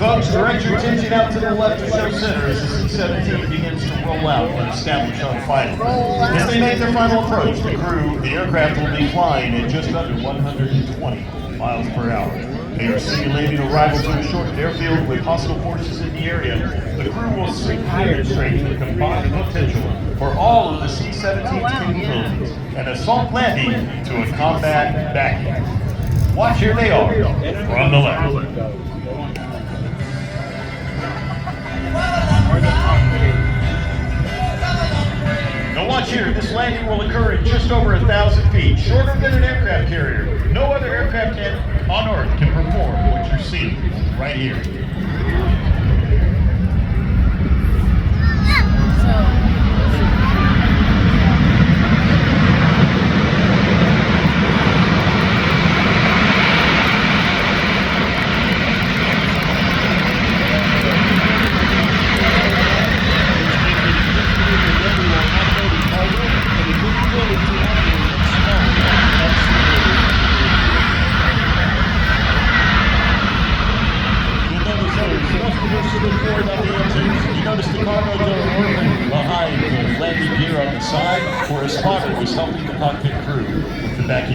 Folks, direct your attention out to the left to show center as the C-17 begins to roll out and establish on final. As they make their final approach, the aircraft will be flying at just under 120 miles per hour. They are simulating arrival to a short airfield with hostile forces in the area. The crew will soon demonstrate the combined potential for all of the C-17's capabilities and assault landing to a combat backing. Watch, here they are from the left. Now watch here, this landing will occur at just over 1,000 feet, shorter than an aircraft carrier. No other aircraft on Earth can perform what you're seeing right here. You notice the cargo door open behind the landing gear on the side, where a spotter was helping the cockpit crew with the backing.